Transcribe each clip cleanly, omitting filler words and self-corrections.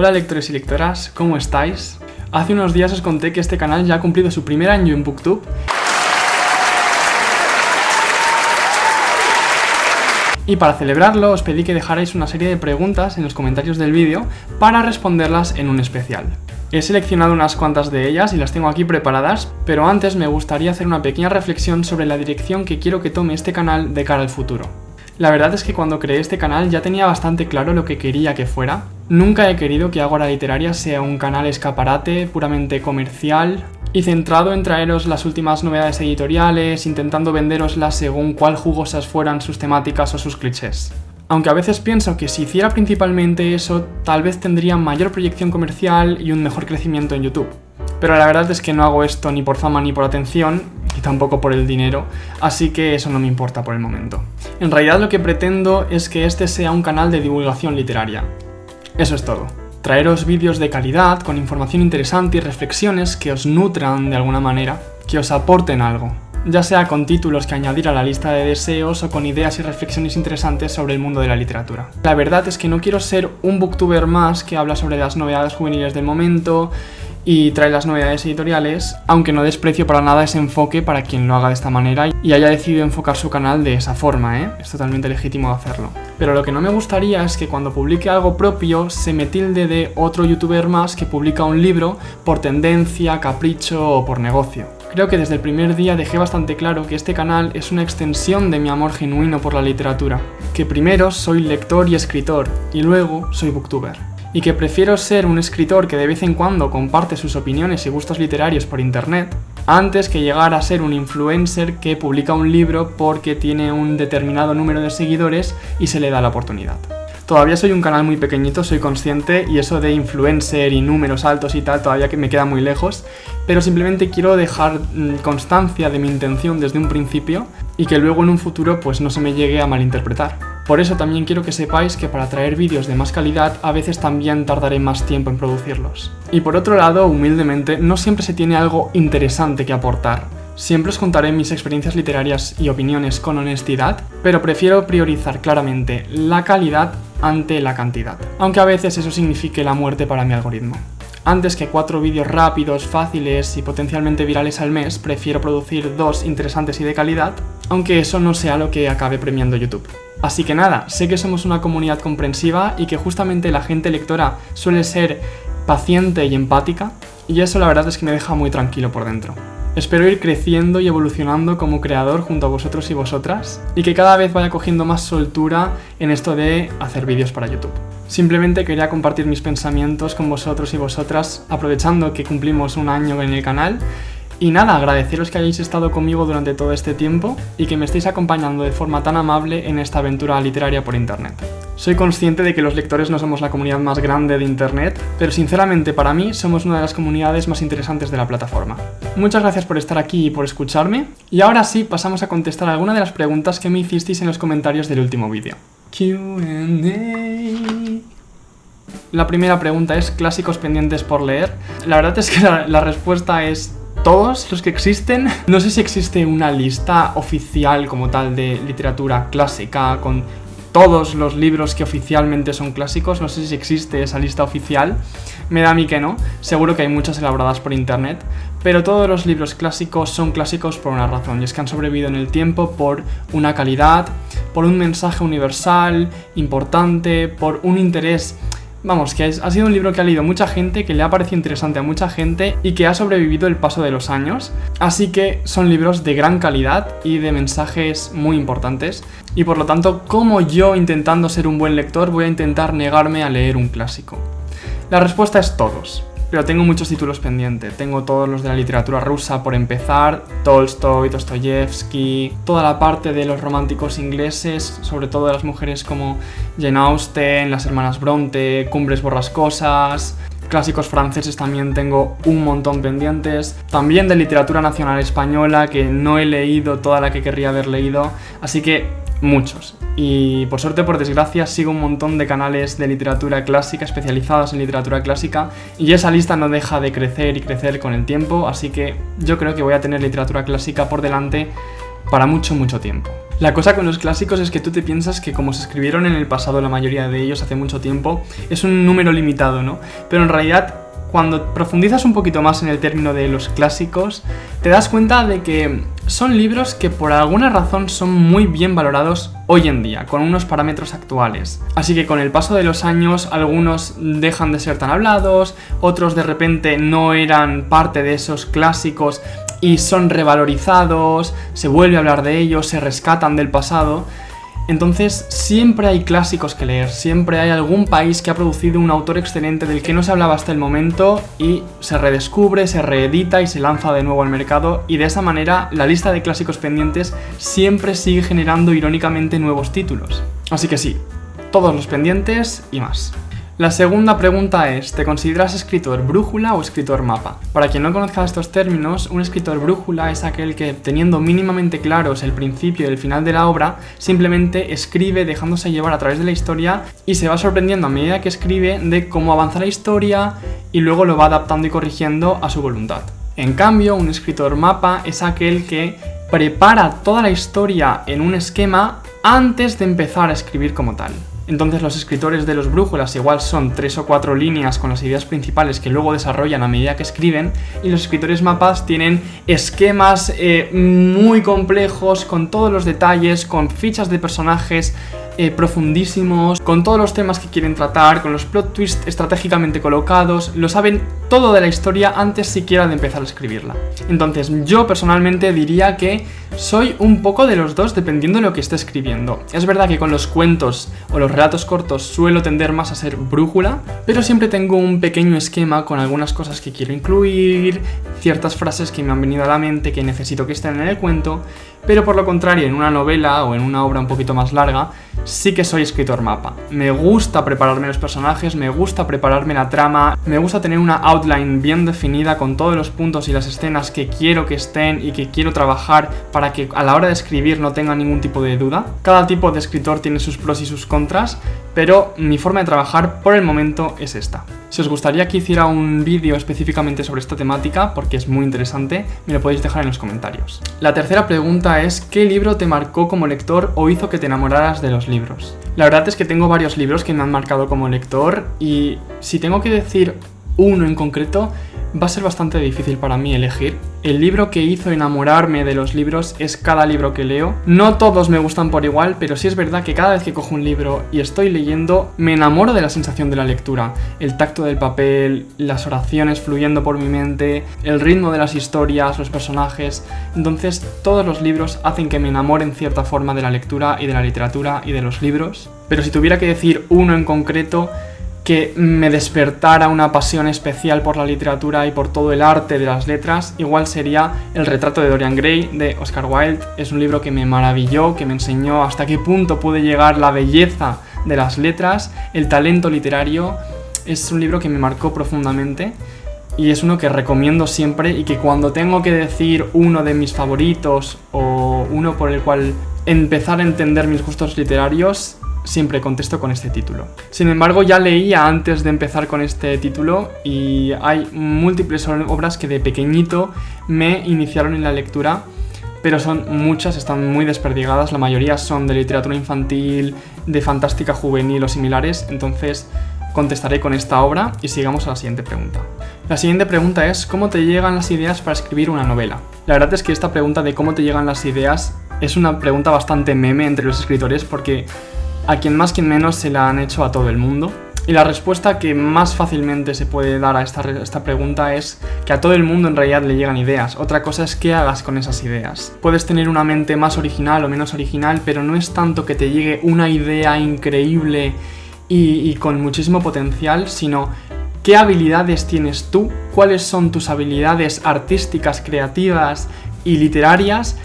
Hola lectores y lectoras, ¿cómo estáis? Hace unos días os conté que este canal ya ha cumplido su primer año en Booktube y para celebrarlo os pedí que dejarais una serie de preguntas en los comentarios del vídeo para responderlas en un especial. He seleccionado unas cuantas de ellas y las tengo aquí preparadas, pero antes me gustaría hacer una pequeña reflexión sobre la dirección que quiero que tome este canal de cara al futuro. La verdad es que cuando creé este canal ya tenía bastante claro lo que quería que fuera. Nunca he querido que Ágora Literaria sea un canal escaparate, puramente comercial y centrado en traeros las últimas novedades editoriales, intentando venderoslas según cuál jugosas fueran sus temáticas o sus clichés. Aunque a veces pienso que si hiciera principalmente eso, tal vez tendría mayor proyección comercial y un mejor crecimiento en YouTube. Pero la verdad es que no hago esto ni por fama ni por atención, y tampoco por el dinero, así que eso no me importa por el momento. En realidad lo que pretendo es que este sea un canal de divulgación literaria. Eso es todo. Traeros vídeos de calidad, con información interesante y reflexiones que os nutran de alguna manera, que os aporten algo. Ya sea con títulos que añadir a la lista de deseos o con ideas y reflexiones interesantes sobre el mundo de la literatura. La verdad es que no quiero ser un booktuber más que habla sobre las novedades juveniles del momento y trae las novedades editoriales, aunque no desprecio para nada ese enfoque para quien lo haga de esta manera y haya decidido enfocar su canal de esa forma, Es totalmente legítimo hacerlo. Pero lo que no me gustaría es que cuando publique algo propio se me tilde de otro youtuber más que publica un libro por tendencia, capricho o por negocio. Creo que desde el primer día dejé bastante claro que este canal es una extensión de mi amor genuino por la literatura, que primero soy lector y escritor y luego soy booktuber. Y que prefiero ser un escritor que de vez en cuando comparte sus opiniones y gustos literarios por internet, antes que llegar a ser un influencer que publica un libro porque tiene un determinado número de seguidores y se le da la oportunidad. Todavía soy un canal muy pequeñito, soy consciente, y eso de influencer y números altos y tal todavía que me queda muy lejos, pero simplemente quiero dejar constancia de mi intención desde un principio y que luego en un futuro pues no se me llegue a malinterpretar. Por eso también quiero que sepáis que para traer vídeos de más calidad a veces también tardaré más tiempo en producirlos. Y por otro lado, humildemente, no siempre se tiene algo interesante que aportar. Siempre os contaré mis experiencias literarias y opiniones con honestidad, pero prefiero priorizar claramente la calidad ante la cantidad, aunque a veces eso signifique la muerte para mi algoritmo. Antes que 4 vídeos rápidos, fáciles y potencialmente virales al mes, prefiero producir 2 interesantes y de calidad, aunque eso no sea lo que acabe premiando YouTube. Así que nada, sé que somos una comunidad comprensiva y que justamente la gente lectora suele ser paciente y empática, y eso la verdad es que me deja muy tranquilo por dentro. Espero ir creciendo y evolucionando como creador junto a vosotros y vosotras, y que cada vez vaya cogiendo más soltura en esto de hacer vídeos para YouTube. Simplemente quería compartir mis pensamientos con vosotros y vosotras, aprovechando que cumplimos un año en el canal. Y nada, agradeceros que hayáis estado conmigo durante todo este tiempo y que me estéis acompañando de forma tan amable en esta aventura literaria por internet. Soy consciente de que los lectores no somos la comunidad más grande de internet, pero sinceramente para mí somos una de las comunidades más interesantes de la plataforma. Muchas gracias por estar aquí y por escucharme, y ahora sí pasamos a contestar algunas de las preguntas que me hicisteis en los comentarios del último vídeo. Q&A. La primera pregunta es: ¿clásicos pendientes por leer? La verdad es que la respuesta es todos los que existen. No sé si existe una lista oficial como tal de literatura clásica con todos los libros que oficialmente son clásicos. No sé si existe esa lista oficial. Me da a mí que no. Seguro que hay muchas elaboradas por internet. Pero todos los libros clásicos son clásicos por una razón, y es que han sobrevivido en el tiempo por una calidad, por un mensaje universal, importante, por un interés. Vamos, que ha sido un libro que ha leído mucha gente, que le ha parecido interesante a mucha gente y que ha sobrevivido el paso de los años. Así que son libros de gran calidad y de mensajes muy importantes. Y por lo tanto, como yo, intentando ser un buen lector, voy a intentar negarme a leer un clásico. La respuesta es todos. Pero tengo muchos títulos pendientes. Tengo todos los de la literatura rusa por empezar, Tolstoy, Dostoyevsky, toda la parte de los románticos ingleses, sobre todo de las mujeres como Jane Austen, las hermanas Bronte, Cumbres borrascosas. Clásicos franceses también tengo un montón pendientes. También de literatura nacional española, que no he leído toda la que querría haber leído, así que muchos. Y por suerte, por desgracia, sigo un montón de canales de literatura clásica especializados en literatura clásica, y esa lista no deja de crecer y crecer con el tiempo, así que yo creo que voy a tener literatura clásica por delante para mucho tiempo. La cosa con los clásicos es que tú te piensas que como se escribieron en el pasado, la mayoría de ellos hace mucho tiempo, es un número limitado, ¿no? Pero en realidad, cuando profundizas un poquito más en el término de los clásicos, te das cuenta de que son libros que por alguna razón son muy bien valorados hoy en día, con unos parámetros actuales. Así que con el paso de los años, algunos dejan de ser tan hablados, otros de repente no eran parte de esos clásicos y son revalorizados, se vuelve a hablar de ellos, se rescatan del pasado. Entonces siempre hay clásicos que leer, siempre hay algún país que ha producido un autor excelente del que no se hablaba hasta el momento y se redescubre, se reedita y se lanza de nuevo al mercado, y de esa manera la lista de clásicos pendientes siempre sigue generando irónicamente nuevos títulos. Así que sí, todos los pendientes y más. La segunda pregunta es, ¿te consideras escritor brújula o escritor mapa? Para quien no conozca estos términos, un escritor brújula es aquel que, teniendo mínimamente claros el principio y el final de la obra, simplemente escribe dejándose llevar a través de la historia y se va sorprendiendo a medida que escribe de cómo avanza la historia y luego lo va adaptando y corrigiendo a su voluntad. En cambio, un escritor mapa es aquel que prepara toda la historia en un esquema antes de empezar a escribir como tal. Entonces los escritores de los brújulas igual son 3 o 4 líneas con las ideas principales que luego desarrollan a medida que escriben, y los escritores mapas tienen esquemas muy complejos, con todos los detalles, con fichas de personajes profundísimos, con todos los temas que quieren tratar, con los plot twists estratégicamente colocados, lo saben todo de la historia antes siquiera de empezar a escribirla. Entonces yo personalmente diría que soy un poco de los dos dependiendo de lo que esté escribiendo. Es verdad que con los cuentos o los relatos cortos suelo tender más a ser brújula, pero siempre tengo un pequeño esquema con algunas cosas que quiero incluir, ciertas frases que me han venido a la mente que necesito que estén en el cuento. Pero por lo contrario, en una novela o en una obra un poquito más larga, sí que soy escritor mapa. Me gusta prepararme los personajes, me gusta prepararme la trama, me gusta tener una outline bien definida con todos los puntos y las escenas que quiero que estén y que quiero trabajar para que a la hora de escribir no tenga ningún tipo de duda. Cada tipo de escritor tiene sus pros y sus contras, pero mi forma de trabajar por el momento es esta. Si os gustaría que hiciera un vídeo específicamente sobre esta temática, porque es muy interesante, me lo podéis dejar en los comentarios. La tercera pregunta es, ¿qué libro te marcó como lector o hizo que te enamoraras de los libros? La verdad es que tengo varios libros que me han marcado como lector, y si tengo que decir uno en concreto, va a ser bastante difícil para mí elegir. El libro que hizo enamorarme de los libros es cada libro que leo. No todos me gustan por igual, pero sí es verdad que cada vez que cojo un libro y estoy leyendo, me enamoro de la sensación de la lectura. El tacto del papel, las oraciones fluyendo por mi mente, el ritmo de las historias, los personajes. Entonces, todos los libros hacen que me enamore en cierta forma de la lectura y de la literatura y de los libros. Pero si tuviera que decir uno en concreto que me despertara una pasión especial por la literatura y por todo el arte de las letras, igual sería El retrato de Dorian Gray de Oscar Wilde. Es un libro que me maravilló, que me enseñó hasta qué punto puede llegar la belleza de las letras, el talento literario. Es un libro que me marcó profundamente y es uno que recomiendo siempre, y que cuando tengo que decir uno de mis favoritos o uno por el cual empezar a entender mis gustos literarios, siempre contesto con este título. Sin embargo, ya leía antes de empezar con este título, y hay múltiples obras que de pequeñito me iniciaron en la lectura, pero son muchas, están muy desperdigadas, la mayoría son de literatura infantil, de fantástica juvenil o similares. Entonces contestaré con esta obra y sigamos a la siguiente pregunta. La siguiente pregunta es, ¿cómo te llegan las ideas para escribir una novela? La verdad es que esta pregunta de cómo te llegan las ideas es una pregunta bastante meme entre los escritores, porque a quien más quien menos se la han hecho a todo el mundo. Y la respuesta que más fácilmente se puede dar a esta pregunta es que a todo el mundo en realidad le llegan ideas. Otra cosa es qué hagas con esas ideas. Puedes tener una mente más original o menos original, pero no es tanto que te llegue una idea increíble y con muchísimo potencial, sino qué habilidades tienes tú, cuáles son tus habilidades artísticas, creativas y literarias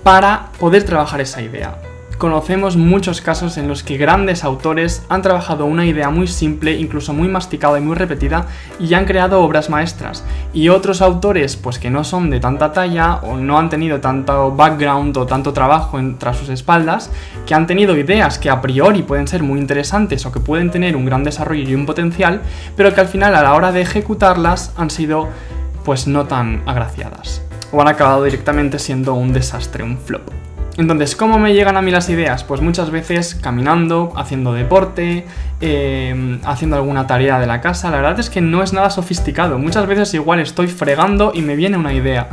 para poder trabajar esa idea. Conocemos muchos casos en los que grandes autores han trabajado una idea muy simple, incluso muy masticada y muy repetida, y han creado obras maestras. Y otros autores, pues que no son de tanta talla o no han tenido tanto background o tanto trabajo tras sus espaldas, que han tenido ideas que a priori pueden ser muy interesantes o que pueden tener un gran desarrollo y un potencial, pero que al final a la hora de ejecutarlas han sido pues no tan agraciadas, o han acabado directamente siendo un desastre, un flop. Entonces, ¿cómo me llegan a mí las ideas? Pues muchas veces caminando, haciendo deporte, haciendo alguna tarea de la casa. La verdad es que no es nada sofisticado. Muchas veces igual estoy fregando y me viene una idea.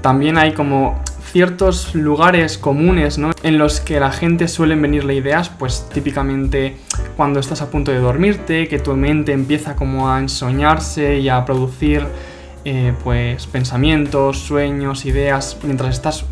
También hay como ciertos lugares comunes, ¿no?, en los que la gente suelen venirle ideas, pues típicamente cuando estás a punto de dormirte, que tu mente empieza como a ensoñarse y a producir pues pensamientos, sueños, ideas, mientras estás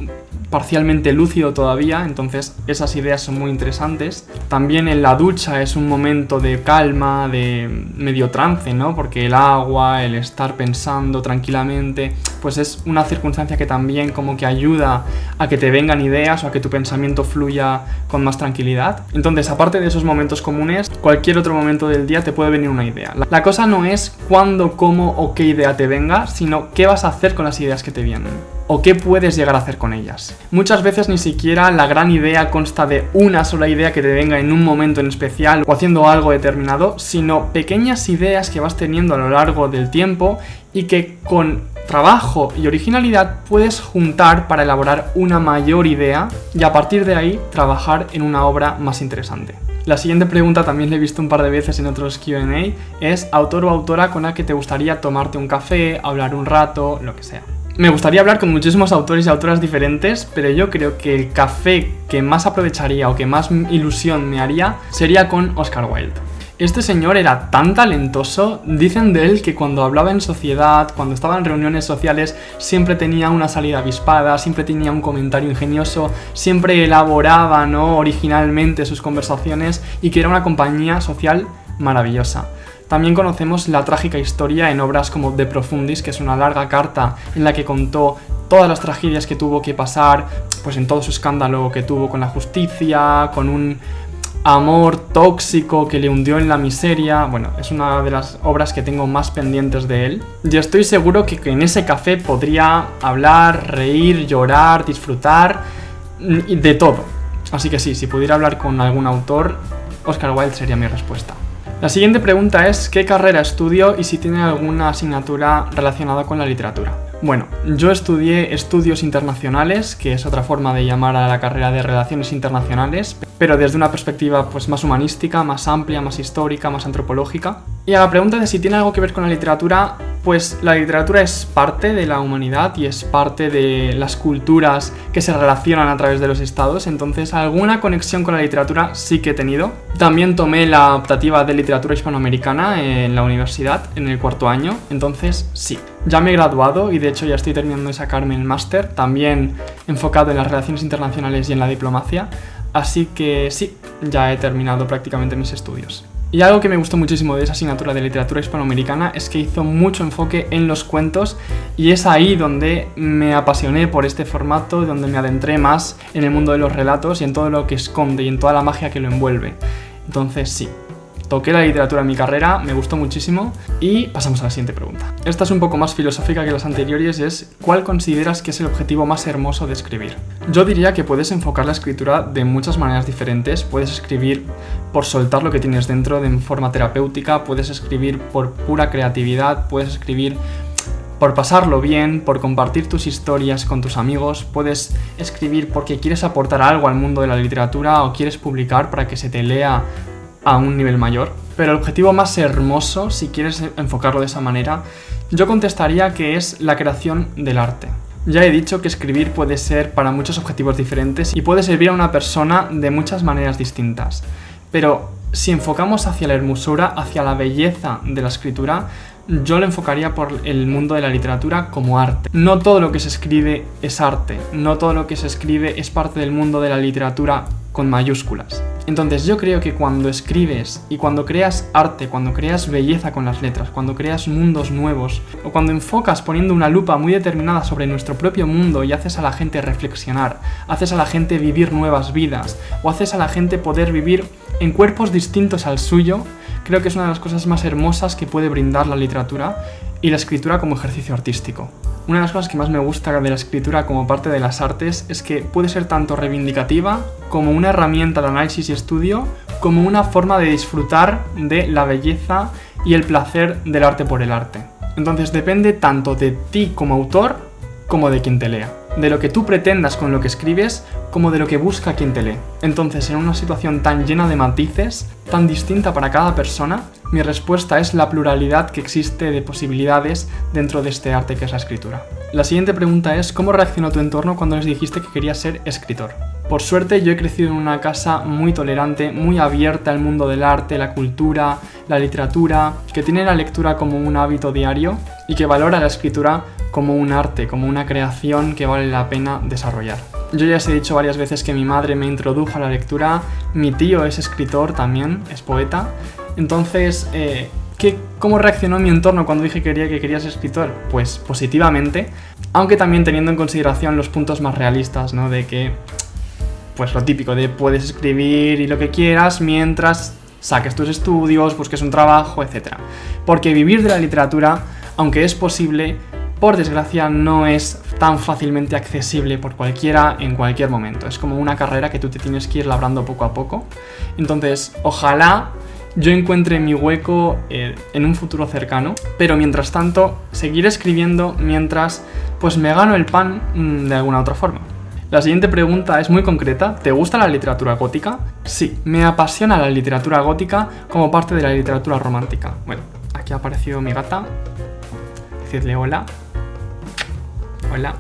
parcialmente lúcido todavía, entonces esas ideas son muy interesantes. También en la ducha es un momento de calma, de medio trance, ¿no? Porque el agua, el estar pensando tranquilamente, pues es una circunstancia que también como que ayuda a que te vengan ideas o a que tu pensamiento fluya con más tranquilidad. Entonces, aparte de esos momentos comunes, cualquier otro momento del día te puede venir una idea. La cosa no es cuándo, cómo o qué idea te venga, sino qué vas a hacer con las ideas que te vienen, o qué puedes llegar a hacer con ellas. Muchas veces ni siquiera la gran idea consta de una sola idea que te venga en un momento en especial o haciendo algo determinado, sino pequeñas ideas que vas teniendo a lo largo del tiempo y que con trabajo y originalidad puedes juntar para elaborar una mayor idea y a partir de ahí trabajar en una obra más interesante. La siguiente pregunta también la he visto un par de veces en otros Q&A, es autor o autora con la que te gustaría tomarte un café, hablar un rato, lo que sea. Me gustaría hablar con muchísimos autores y autoras diferentes, pero yo creo que el café que más aprovecharía o que más ilusión me haría sería con Oscar Wilde. Este señor era tan talentoso, dicen de él que cuando hablaba en sociedad, cuando estaba en reuniones sociales, siempre tenía una salida avispada, siempre tenía un comentario ingenioso, siempre elaboraba, ¿no?, originalmente sus conversaciones y que era una compañía social maravillosa. También conocemos la trágica historia en obras como De Profundis, que es una larga carta en la que contó todas las tragedias que tuvo que pasar, pues en todo su escándalo que tuvo con la justicia, con un amor tóxico que le hundió en la miseria. Bueno, es una de las obras que tengo más pendientes de él. Y estoy seguro que en ese café podría hablar, reír, llorar, disfrutar, de todo. Así que sí, si pudiera hablar con algún autor, Oscar Wilde sería mi respuesta. La siguiente pregunta es ¿qué carrera estudio y si tiene alguna asignatura relacionada con la literatura? Bueno, yo estudié estudios internacionales, que es otra forma de llamar a la carrera de relaciones internacionales, pero desde una perspectiva pues más humanística, más amplia, más histórica, más antropológica. Y a la pregunta de si tiene algo que ver con la literatura, pues la literatura es parte de la humanidad y es parte de las culturas que se relacionan a través de los estados, entonces alguna conexión con la literatura sí que he tenido. También tomé la optativa de literatura hispanoamericana en la universidad, en el cuarto año, entonces sí. Ya me he graduado y de hecho ya estoy terminando de sacarme el máster, también enfocado en las relaciones internacionales y en la diplomacia, así que sí, ya he terminado prácticamente mis estudios. Y algo que me gustó muchísimo de esa asignatura de literatura hispanoamericana es que hizo mucho enfoque en los cuentos y es ahí donde me apasioné por este formato, donde me adentré más en el mundo de los relatos y en todo lo que esconde y en toda la magia que lo envuelve. Entonces sí, toqué la literatura en mi carrera, me gustó muchísimo y pasamos a la siguiente pregunta. Esta es un poco más filosófica que las anteriores, es ¿cuál consideras que es el objetivo más hermoso de escribir? Yo diría que puedes enfocar la escritura de muchas maneras diferentes, puedes escribir por soltar lo que tienes dentro de forma terapéutica, puedes escribir por pura creatividad, puedes escribir por pasarlo bien, por compartir tus historias con tus amigos, puedes escribir porque quieres aportar algo al mundo de la literatura o quieres publicar para que se te lea a un nivel mayor. Pero el objetivo más hermoso, si quieres enfocarlo de esa manera, yo contestaría que es la creación del arte. Ya he dicho que escribir puede ser para muchos objetivos diferentes y puede servir a una persona de muchas maneras distintas. Pero si enfocamos hacia la hermosura, hacia la belleza de la escritura, yo lo enfocaría por el mundo de la literatura como arte. No todo lo que se escribe es arte, no todo lo que se escribe es parte del mundo de la literatura con mayúsculas. Entonces yo creo que cuando escribes y cuando creas arte, cuando creas belleza con las letras, cuando creas mundos nuevos o cuando enfocas poniendo una lupa muy determinada sobre nuestro propio mundo y haces a la gente reflexionar, haces a la gente vivir nuevas vidas o haces a la gente poder vivir en cuerpos distintos al suyo, creo que es una de las cosas más hermosas que puede brindar la literatura y la escritura como ejercicio artístico. Una de las cosas que más me gusta de la escritura como parte de las artes es que puede ser tanto reivindicativa como una herramienta de análisis y estudio, como una forma de disfrutar de la belleza y el placer del arte por el arte. Entonces depende tanto de ti como autor como de quien te lea. de lo que tú pretendas con lo que escribes como de lo que busca quien te lee. Entonces, en una situación tan llena de matices, tan distinta para cada persona, mi respuesta es la pluralidad que existe de posibilidades dentro de este arte que es la escritura. La siguiente pregunta es: ¿cómo reaccionó tu entorno cuando les dijiste que querías ser escritor? Por suerte, yo he crecido en una casa muy tolerante, muy abierta al mundo del arte, la cultura, la literatura, que tiene la lectura como un hábito diario y que valora la escritura como un arte, como una creación que vale la pena desarrollar. Yo ya os he dicho varias veces que mi madre me introdujo a la lectura, mi tío es escritor también, es poeta. Entonces, ¿cómo reaccionó mi entorno cuando dije que quería ser escritor? Pues positivamente, aunque también teniendo en consideración los puntos más realistas, ¿no? De que, pues lo típico de puedes escribir y lo que quieras mientras saques tus estudios, busques un trabajo, etc. Porque vivir de la literatura, aunque es posible, por desgracia no es tan fácilmente accesible por cualquiera en cualquier momento. Es como una carrera que tú te tienes que ir labrando poco a poco. Entonces, ojalá yo encuentre mi hueco en un futuro cercano, pero mientras tanto, seguir escribiendo mientras pues me gano el pan de alguna otra forma. La siguiente pregunta es muy concreta. ¿Te gusta la literatura gótica? Sí, me apasiona la literatura gótica como parte de la literatura romántica. Bueno, aquí ha aparecido mi gata. Decidle hola. Hola.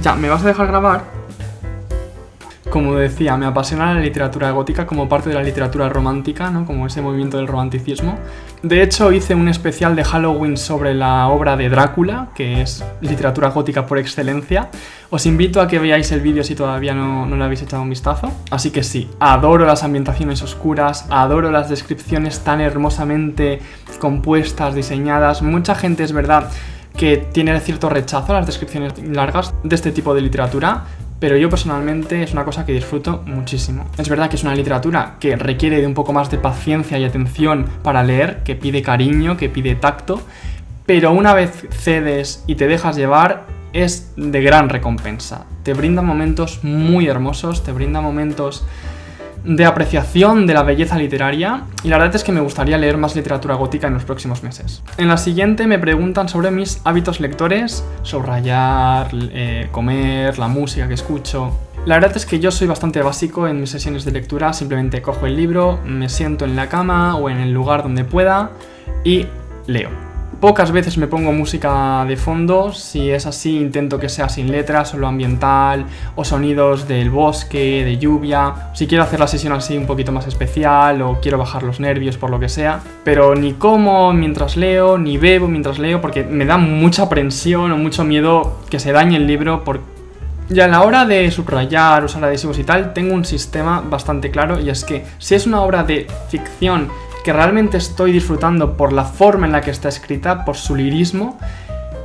Ya, ¿me vas a dejar grabar? Como decía, me apasiona la literatura gótica como parte de la literatura romántica, ¿no? Como ese movimiento del romanticismo. De hecho, hice un especial de Halloween sobre la obra de Drácula, que es literatura gótica por excelencia. Os invito a que veáis el vídeo si todavía no le habéis echado un vistazo. Así que sí, adoro las ambientaciones oscuras, adoro las descripciones tan hermosamente compuestas, diseñadas. Mucha gente, es verdad, que tiene cierto rechazo a las descripciones largas de este tipo de literatura, pero yo personalmente es una cosa que disfruto muchísimo. Es verdad que es una literatura que requiere de un poco más de paciencia y atención para leer, que pide cariño, que pide tacto, pero una vez cedes y te dejas llevar, es de gran recompensa. Te brinda momentos muy hermosos, te brinda momentos de apreciación de la belleza literaria, y la verdad es que me gustaría leer más literatura gótica en los próximos meses. En la siguiente me preguntan sobre mis hábitos lectores, subrayar, comer, la música que escucho. La verdad es que yo soy bastante básico en mis sesiones de lectura. Simplemente cojo el libro, me siento en la cama o en el lugar donde pueda y leo. Pocas veces me pongo música de fondo. Si es así, intento que sea sin letras, solo ambiental o sonidos del bosque, de lluvia. Si quiero hacer la sesión así un poquito más especial o quiero bajar los nervios por lo que sea. Pero ni como mientras leo, ni bebo mientras leo, porque me da mucha aprensión o mucho miedo que se dañe el libro. Y a la hora de subrayar, usar adhesivos y tal, tengo un sistema bastante claro, y es que si es una obra de ficción que realmente estoy disfrutando por la forma en la que está escrita, por su lirismo,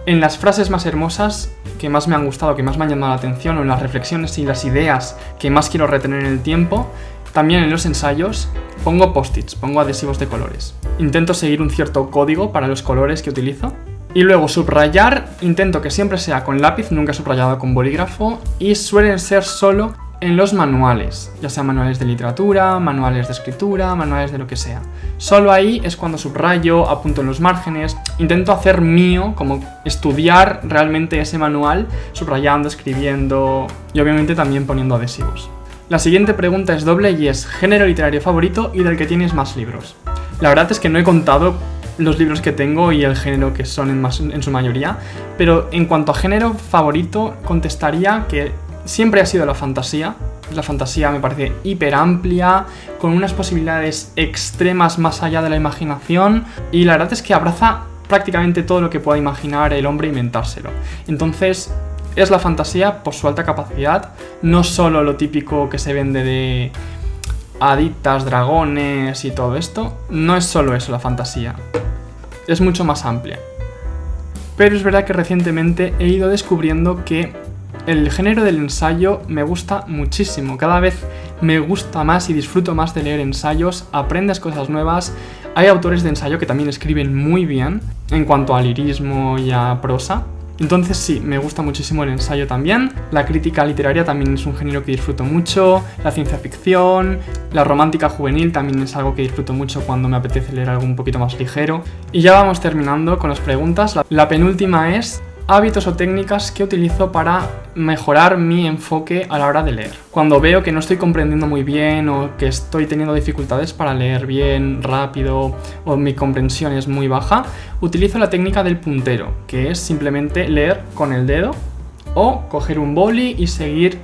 en las frases más hermosas que más me han gustado, que más me han llamado la atención, o en las reflexiones y las ideas que más quiero retener en el tiempo, también en los ensayos pongo post-its, pongo adhesivos de colores. Intento seguir un cierto código para los colores que utilizo. Y luego subrayar, intento que siempre sea con lápiz, nunca subrayado con bolígrafo, y suelen ser solo en los manuales, ya sean manuales de literatura, manuales de escritura, manuales de lo que sea. Solo ahí es cuando subrayo, apunto en los márgenes, intento hacer mío, como estudiar realmente ese manual, subrayando, escribiendo y obviamente también poniendo adhesivos. La siguiente pregunta es doble y es: ¿género literario favorito y del que tienes más libros? La verdad es que no he contado los libros que tengo y el género que son en su mayoría, pero en cuanto a género favorito contestaría que siempre ha sido la fantasía. La fantasía me parece hiper amplia, con unas posibilidades extremas más allá de la imaginación, y la verdad es que abraza prácticamente todo lo que pueda imaginar el hombre inventárselo. Entonces, es la fantasía por su alta capacidad, no solo lo típico que se vende de haditas, dragones y todo esto. No es solo eso la fantasía, es mucho más amplia. Pero es verdad que recientemente he ido descubriendo que el género del ensayo me gusta muchísimo. Cada vez me gusta más y disfruto más de leer ensayos, aprendes cosas nuevas. Hay autores de ensayo que también escriben muy bien en cuanto a lirismo y a prosa. Entonces sí, me gusta muchísimo el ensayo también. La crítica literaria también es un género que disfruto mucho. La ciencia ficción, la romántica juvenil también es algo que disfruto mucho cuando me apetece leer algo un poquito más ligero. Y ya vamos terminando con las preguntas. La penúltima es: hábitos o técnicas que utilizo para mejorar mi enfoque a la hora de leer. Cuando veo que no estoy comprendiendo muy bien o que estoy teniendo dificultades para leer bien, rápido o mi comprensión es muy baja, utilizo la técnica del puntero, que es simplemente leer con el dedo o coger un boli y seguir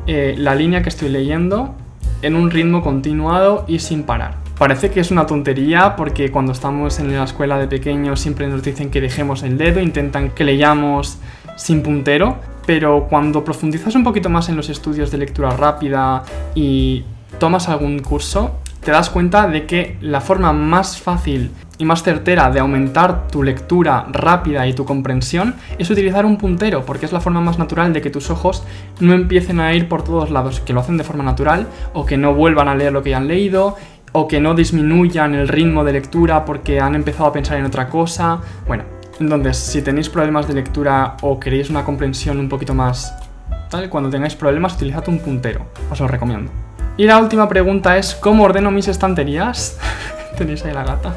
la línea que estoy leyendo en un ritmo continuado y sin parar. Parece que es una tontería porque cuando estamos en la escuela de pequeños siempre nos dicen que dejemos el dedo, intentan que leyamos sin puntero, pero cuando profundizas un poquito más en los estudios de lectura rápida y tomas algún curso, te das cuenta de que la forma más fácil y más certera de aumentar tu lectura rápida y tu comprensión es utilizar un puntero, porque es la forma más natural de que tus ojos no empiecen a ir por todos lados, que lo hacen de forma natural o que no vuelvan a leer lo que ya han leído o que no disminuyan el ritmo de lectura porque han empezado a pensar en otra cosa. Bueno, entonces si tenéis problemas de lectura o queréis una comprensión un poquito más tal, cuando tengáis problemas utilizad un puntero, os lo recomiendo. Y la última pregunta es ¿cómo ordeno mis estanterías? Tenéis ahí la gata.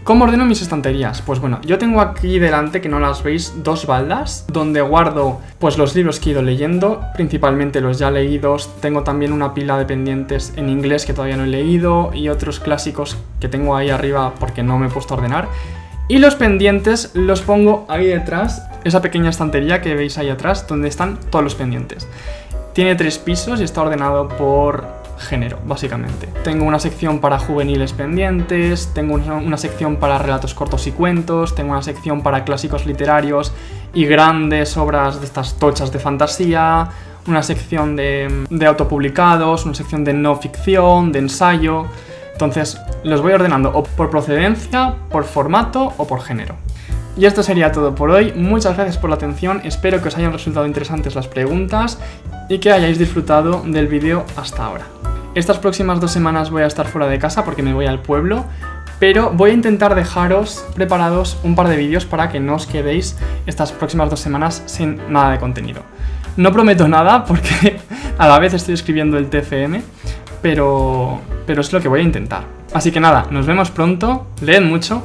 ¿Cómo ordeno mis estanterías? Pues bueno, yo tengo aquí delante, que no las veis, 2 baldas donde guardo pues los libros que he ido leyendo, principalmente los ya leídos. Tengo también una pila de pendientes en inglés que todavía no he leído y otros clásicos que tengo ahí arriba porque no me he puesto a ordenar. Y los pendientes los pongo ahí detrás, esa pequeña estantería que veis ahí atrás, donde están todos los pendientes. Tiene 3 pisos y está ordenado por género, básicamente. Tengo una sección para juveniles pendientes, tengo una sección para relatos cortos y cuentos, tengo una sección para clásicos literarios y grandes obras de estas tochas de fantasía, una sección de autopublicados, una sección de no ficción, de ensayo. Entonces los voy ordenando o por procedencia, por formato o por género. Y esto sería todo por hoy. Muchas gracias por la atención, espero que os hayan resultado interesantes las preguntas y que hayáis disfrutado del vídeo hasta ahora. Estas próximas 2 semanas voy a estar fuera de casa porque me voy al pueblo, pero voy a intentar dejaros preparados un par de vídeos para que no os quedéis estas próximas 2 semanas sin nada de contenido. No prometo nada porque a la vez estoy escribiendo el TFM, pero es lo que voy a intentar. Así que nada, nos vemos pronto, leed mucho